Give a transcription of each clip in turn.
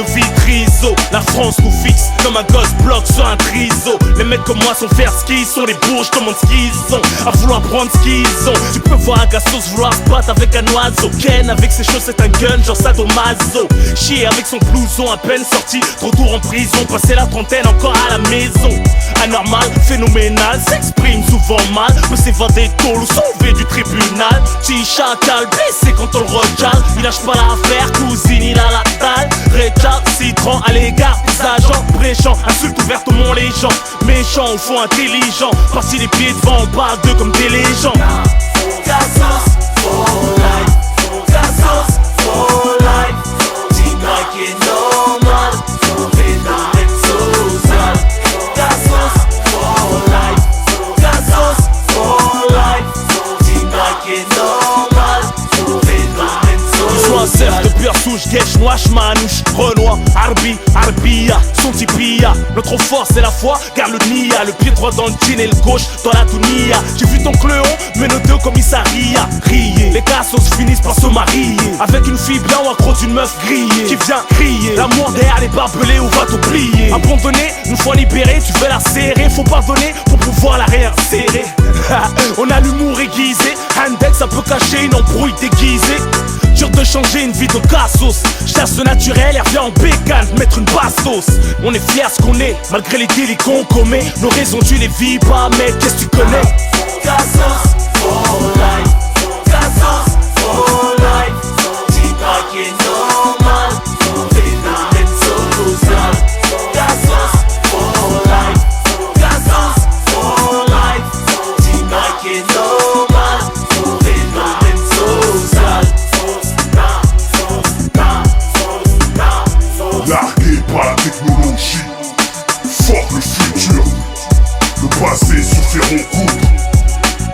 de Vitrizo. La France nous fixe comme un gosse bloc sur un triso. Les mecs comme moi sont faire ce qu'ils sont. Les bourges demandent ce qu'ils ont, à vouloir prendre ce qu'ils ont. Tu peux voir un gastos vouloir se battre avec un oiseau. Ken avec ses choses c'est un gun genre sadomaso. Chier avec son blouson à peine sorti, retour en prison, passer la trentaine encore à la maison. Anormal, phénoménal, s'exprime souvent mal, peut s'évader tôt ou sauver du tribunal. Petit chacal, blessé quand on le recale. Il lâche pas l'affaire, cousine, il a la dalle. Récalcitrant à l'égard des agents, bréchant, insulte ouverte au mont les gens. Méchant au fond intelligent, parti les pieds devant, on parle d'eux comme des légendes. Gassos for life, Gassos for life. Dis-moi qui est normal, phénomène social. Gassos for life, Gassos for life. Dis-moi qui est normal, phénomène social. Cerf de pure souche, guèche, noix, manouche, renoir, arbi, arbia, son tipia. Notre force c'est la foi, garde le nia. Le pied droit dans le jean et le gauche dans la tounia. J'ai vu ton cléon, mais nos deux commissariats. Rier, les cassos finissent par se marier avec une fille bien ou accro d'une meuf grillée qui vient crier. L'amour derrière les barbelés ou va t'oublier. Abandonné, une fois libéré, tu veux la serrer. Faut pardonner pour pouvoir la réinsérer. On a l'humour aiguisé, Handex ça peut cacher une embrouille déguisée. Dur de changer une vie de cassos. Chasse le naturel et revient en bécane, mettre une bastos. On est fiers ce qu'on est, malgré les délits qu'on commet. Nos raisons tu les vis pas, mais qu'est-ce que tu connais? Gassos for life, Gassos for life. Dis-moi qui est normal, phénomène social. Gassos for life, Gassos for life. Dis-moi qui est normal, phénomène social. Largué par la technologie, fort le futur. Le passé souffrir en coupe,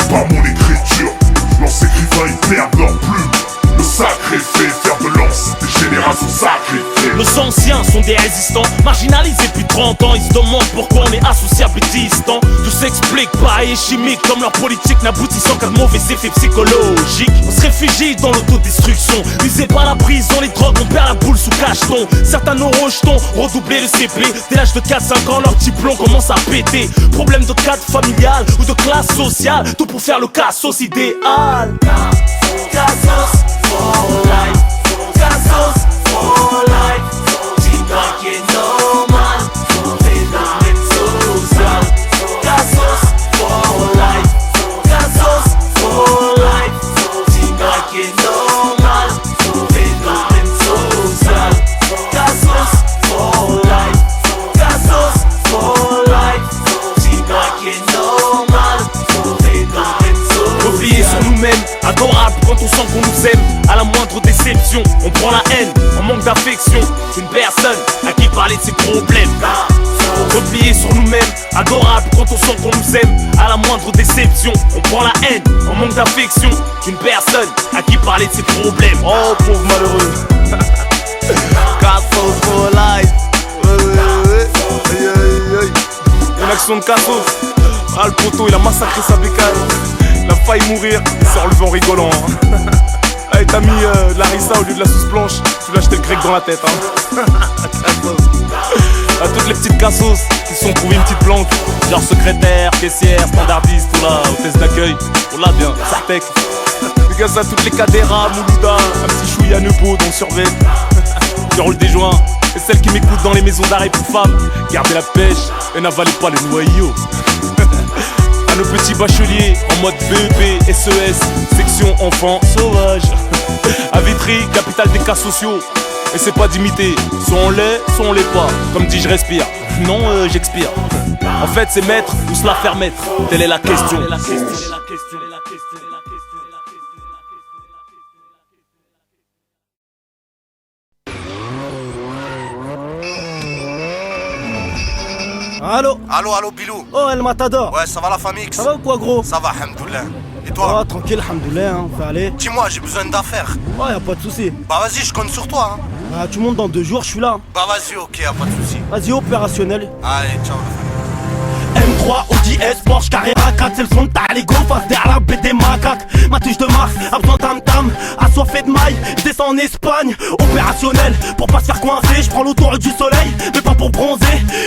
pas mon écriture. Leurs écrivains ils perdent leur plume. Le sacré fait faire de l'ance, des générations sacrifiées. Nos anciens sont des résistants, marginalisés depuis 30 ans. Ils se demandent pourquoi on est associables et distants. Tout s'explique par et chimique, comme leur politique n'aboutissant qu'à de mauvais effets psychologiques. On se réfugie dans l'autodestruction, visé par la prison, les drogues, on perd la boule sous cacheton. Certains nos rejetons, redoublé le CP. Dès l'âge de 4-5 ans, leur diplôme commence à péter. Problème de cadre familial ou de classe sociale, tout pour faire le cassos idéal. Gassos for life, Gassos for life. Dis-moi qui est normal, phénomène social. Gassos for life, Gassos for life. Dis-moi qui est normal, phénomène social. Gassos for life, Gassos for life. Dis-moi qui est normal, phénomène social. Repliés sur nous-mêmes, adorables quand on sent qu'on nous aime. À la moindre déception, on prend la haine, on manque d'affection. Une personne à qui parler de ses problèmes. Repliés sur nous-mêmes, adorables quand on sent qu'on nous aime. À la moindre déception, on prend la haine, on manque d'affection. Une personne à qui parler de ses problèmes. Oh pauvre malheureux. Cassos for life. Une action de Cassos. Ah le poteau il a massacré sa bécane. Il a failli mourir, il s'est relevé en rigolant. Allez t'as mis de la rissa au lieu de la sauce blanche. Tu lui as jeté le grec dans la tête hein. À toutes les petites cassos qui se sont trouvées une petite planque. Genre secrétaire, caissière, standardiste, tout là, hôtesse d'accueil. On l'a bien, Sartec. Dégaze à toutes les cadéras, Moulouda. Un petit chouïa Neupo dont survêt. Qui roule des joints. Et celles qui m'écoutent dans les maisons d'arrêt pour femmes. Gardez la pêche et n'avalez pas les noyaux. À nos petits bacheliers en mode BEP, SES, section enfants sauvages. À Vitry, capitale des cas sociaux. Et c'est pas d'imiter, soit on l'est, soit on l'est pas. Comme dit je respire, non j'expire. En fait c'est mettre ou se la faire mettre. Telle est la question. Allo. Allo Bilou. Oh El Matador. Ouais, ça va la famille? Ça va ou quoi gros? Ça va, hamdoulilah. Et toi? Oh tranquille, hamdoulilah, hein, on fait aller. Dis-moi, j'ai besoin d'affaires. Ouais, y'a pas de soucis. Bah vas-y, je compte sur toi hein. Bah tu montes dans 2 jours, je suis là. Bah vas-y, ok, y'a pas de soucis. Vas-y, opérationnel. Allez, ciao la famille. 3, Audi S, Porsche, Carrera 4. C'est le son de ta Lego, face des arabes et des macaques. Ma touche de Mars, a besoin tam-tam, assoiffé de maille. Je descends en Espagne, opérationnel. Pour pas se faire coincer, je prends l'autoroute du soleil, mais pas pour bronzer.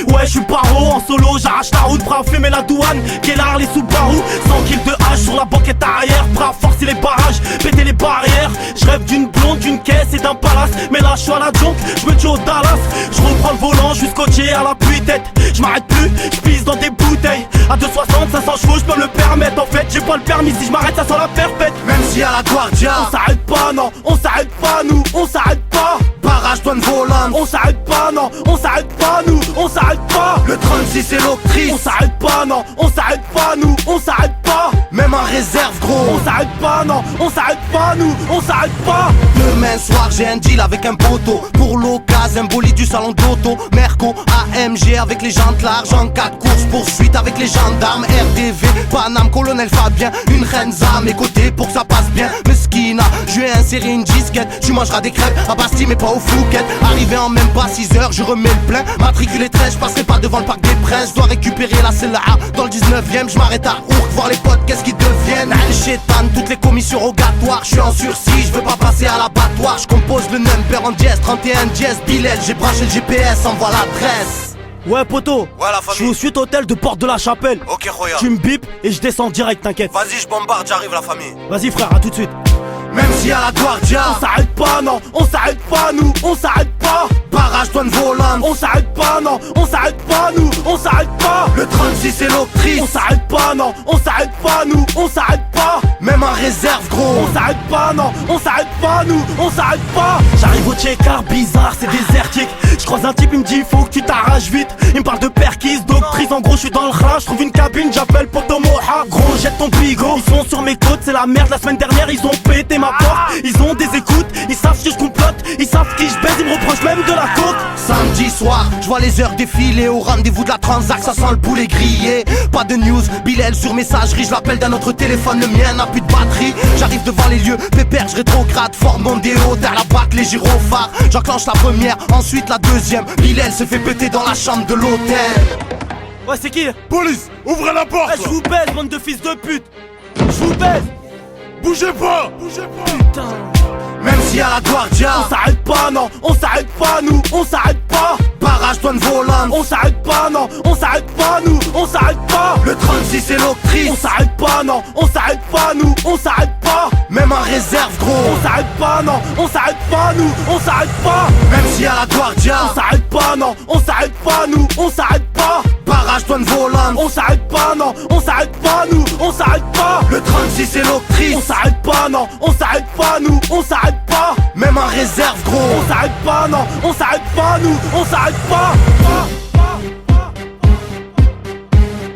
Ouais, je suis paro, en solo, j'arrache la route. Prêt à fumer la douane, Kellar, les Subaru. 100 kills de hache sur la banquette arrière. Prêt à forcer les barrages, péter les barrières. Je rêve d'une blonde, d'une caisse et d'un palace. Mais là je suis à la junk, je me tue au Dallas. Je reprends le volant, jusqu'au pied à la pluie-tête. Je m'arrête plus, je pisse dans des bouteilles. À 260, 500 chevaux, je peux me le permettre. En fait, j'ai pas le permis, si je m'arrête, ça sent la perfette. Même si à la Guardia, On s'arrête pas, non, on s'arrête pas, nous, on s'arrête pas. barrage douane volante. On s'arrête pas, non, on s'arrête pas, nous, on s'arrête pas. Le 36 et On l'octrice. s'arrête pas, non, on s'arrête pas, nous, on s'arrête pas. Même en réserve gros. On s'arrête pas, non, on s'arrête pas, nous, on s'arrête pas. Demain soir j'ai un deal avec un poteau. Pour l'occasion, un bolide du salon d'auto. Merco, AMG avec les jantes larges. En 4 courses, poursuite avec les gendarmes. RDV, Paname, colonel Fabien. Une Renza à mes côtés pour que ça passe bien. Mesquina, je lui ai inséré une disquette. Tu mangeras des crêpes à Bastille mais pas au Fouquet. Arrivé en même pas 6 heures, je remets le plein. Matriculé 13, je passerai pas devant le parc des Princes. Dois récupérer la CELA dans le 19ème. Je m'arrête à Ourk, voir les potes, qu'est-ce qu'ils deviennent. Chétan, toutes les commissions rogatoires. Je suis en sursis, je veux pas passer à l'abattoir. Je compose le number en dièse, 31 dièse. Billet, j'ai branché le GPS, envoie l'adresse. Ouais, poto. Ouais, la Je suis au suite hôtel de Porte de la Chapelle. Ok, Roya. Tu me bipes et je descends direct, t'inquiète. Vas-y, je bombarde, j'arrive la famille. Vas-y, frère, à tout de suite. Même si à la Guardia, On s'arrête pas, non, on s'arrête pas, nous, on s'arrête pas. barrage douane volante. On s'arrête pas, non, on s'arrête pas, nous, on s'arrête pas. Le 36 et l'octrice. On s'arrête pas, non, on s'arrête pas, nous, on s'arrête pas. Même en réserve gros. On s'arrête pas, non, on s'arrête pas, nous, on s'arrête pas. J'arrive au check-car bizarre, c'est désertique. Je croise un type, il me dit faut que tu t'arraches vite. Il me parle de perquise, doctrice, en gros je suis dans le rat. Je trouve une cabine, j'appelle Poto Moha. Gros, jette ton bigot. Ils sont sur mes côtes, c'est la merde. La semaine dernière, ils ont pété ma porte. Ils ont des écoutes, ils savent que je complote. Ils savent qui je baise, ils me reprochent même de la coke. Samedi soir, je vois les heures défiler. Au rendez-vous de la transac, ça sent le boulet grillé. Pas de news, Bilal sur messagerie. Je l'appelle d'un autre téléphone, le mien n'a plus de batterie. J'arrive devant les lieux, pépère, je rétrograde. Forme mon déo, derrière la bac, les gyrophares. J'enclenche la première, ensuite la deuxième. Bilal se fait péter dans la chambre de l'hôtel. Ouais, c'est qui? Police, ouvrez la porte. Je vous baise, bande de fils de pute. Je vous baise. Bougez pas. Putain. Même si à la Guardia, On s'arrête pas, non, on s'arrête pas, nous, on s'arrête pas. barrage douane volante. On s'arrête pas, non, on s'arrête pas, nous, on s'arrête pas. Le 36 et On l'octrice. s'arrête pas, non, on s'arrête pas, nous, on s'arrête pas. Même en réserve gros. On s'arrête pas, non, on s'arrête pas, nous, on s'arrête pas. Même si à la Guardia, On s'arrête pas, non, on s'arrête pas, nous, on s'arrête pas. barrage douane volante. On s'arrête pas, non, on s'arrête pas, nous, on s'arrête pas. Le 36 et On l'octrice. s'arrête pas, non, on s'arrête pas, nous, on s'arrête pas. Même en réserve gros. On s'arrête pas, non, on s'arrête pas, nous, on s'arrête pas.